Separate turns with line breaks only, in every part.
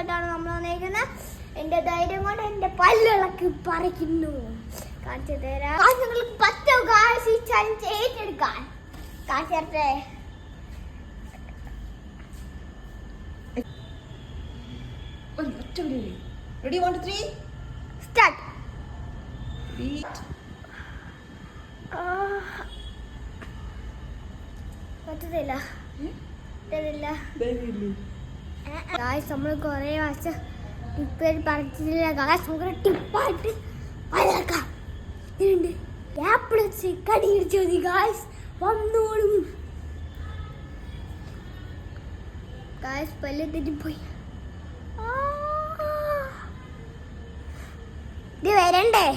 ആയിട്ടാണ് നമ്മൾ വന്നേക്കുന്നത്. എന്റെ ധൈര്യം കൊണ്ട് എന്റെ പല്ലിളക്കി പറിക്കുന്നു. കാണിച്ചു തരാം. നിങ്ങൾക്ക് പറ്റോ ഗായ്സ് ഈ ചലഞ്ച് ഏറ്റെടുക്കാൻ? കാണിച്ചു തരട്ടെ.
Ready, 1, 2, 3.
Start.
Beat.
പറ്റത്തില്ല. ഗായ്സ് നമ്മൾ കുറേ വർഷം ഇപ്പം പറഞ്ഞില്ല. ഗായ്സ് നമുക്ക് ടിപ്പായിട്ട് പലക്കാം. ഇതിനുണ്ട് ആപ്പിൾ വെച്ച് കടി ഇടിച്ചു മതി. ഗായ്സ് വന്നോളും. ഗായ്സ് പല്ല് തെറ്റിപ്പോയി. ഇത് വരണ്ടേ?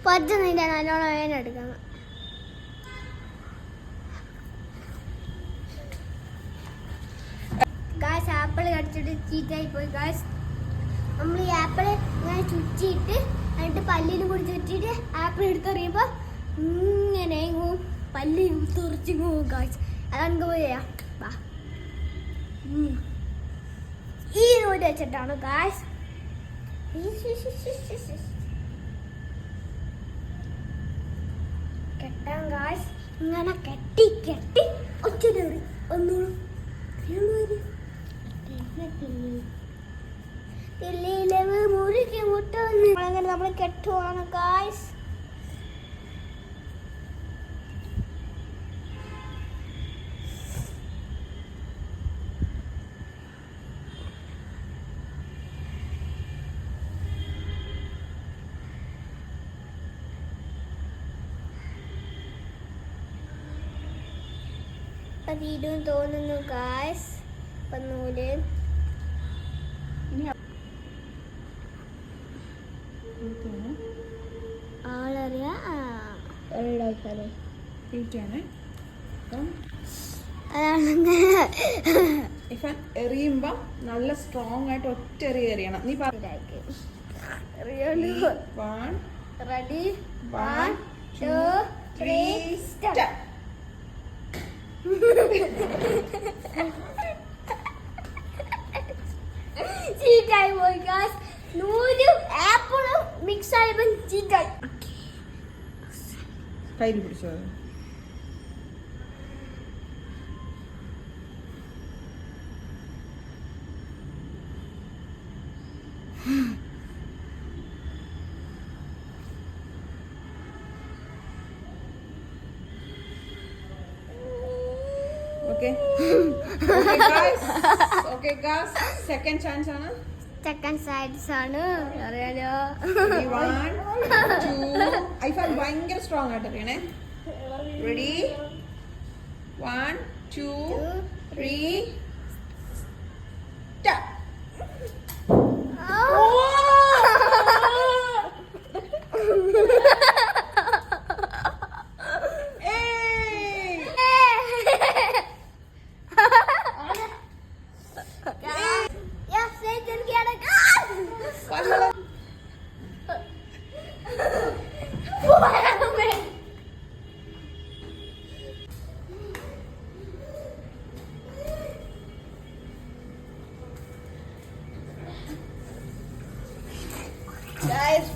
പറ്റുന്നില്ല. നല്ലോണം വേനെടുക്കണം. ഗായ്സ് ആപ്പിൾ കടിച്ചിട്ട് ചീറ്റായി പോയി. ഗായ്സ് നമ്മൾ ഈ ആപ്പിൾ ഇങ്ങനെ ചുറ്റിയിട്ട് എന്നിട്ട് പല്ലിന് കൂടി ചുറ്റിയിട്ട് ആപ്പിൾ എടുത്തെറിയുമ്പോൾ ഇങ്ങനെ പല്ല് തുറച്ചു പോകും. ഗായ്സ് അതാണ് പോയാ. ഈ നൂല് വെച്ചിട്ടാണ് ഗായ്സ്. കെട്ടാൻ ഗായ്സ്. ഇങ്ങനെ കെട്ടി കെട്ടി ഒച്ചേറി ഒന്നോളും മുറുകി മുട്ട അങ്ങനെ നമ്മൾ കെട്ടുവാണ് ഗായ്സ്. തീരും തോന്നുന്നു ഗായ്സ്. നൂല് ആളറിയാം.
എറിയുമ്പോ നല്ല സ്ട്രോങ് ആയിട്ട് ഒറ്റ എറിയണം. നീ
റെഡി 1 2 3 സ്റ്റാർട്ട്. ചീറ്റായി പോയി ഗായ്സ്. നൂലും ആപ്പിളും മിക്സ് ആയപ്പോൾ ചീറ്റായി.
കയ്യിൽ പിടിച്ചോ. Okay guys, second chance ആണ്.
Second sides ആണ്. അറിയാലോ.
1 2 I feel ഭയങ്കര സ്ട്രോങ് ആയിട്ട് അറിയണേ. Ready 1 2 3 start.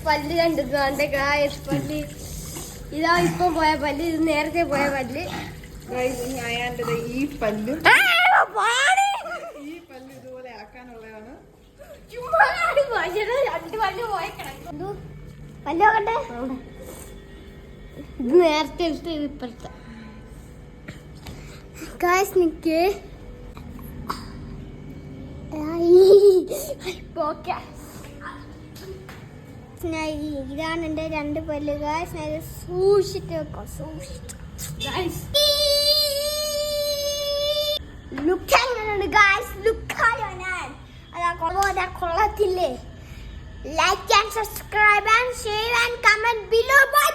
പല്ല് കണ്ടിട്ടുണ്ട് ഗായ്സ്. പല്ല് ഇതാ ഇപ്പൊ പോയ പല്ല്. ഇത് നേരത്തെ പോയ പല്ല്.
ഈ പല്ല് ഇതുപോലെ ആക്കാനുള്ളതാണ്.
രണ്ട് പല്ല് പോയി കിടക്കും. പല്ല് നോക്കട്ടെ. ഇത് നേരത്തെ എടുത്ത് ഇപ്പുറത്തെ ഗായ്സ് നിക്ക്. ഇതാണ് എൻ്റെ 2 പല്ല് ഗായ്സ്. സൂക്ഷിച്ചിട്ട് വെക്കാം. ലുക്ക് എങ്ങനെയുണ്ട് ഗായ്സ്? ലുക്കായോ ഞാൻ? അതാ കൊള്ളത്തില്ലേ? Like and subscribe and share and comment below. By.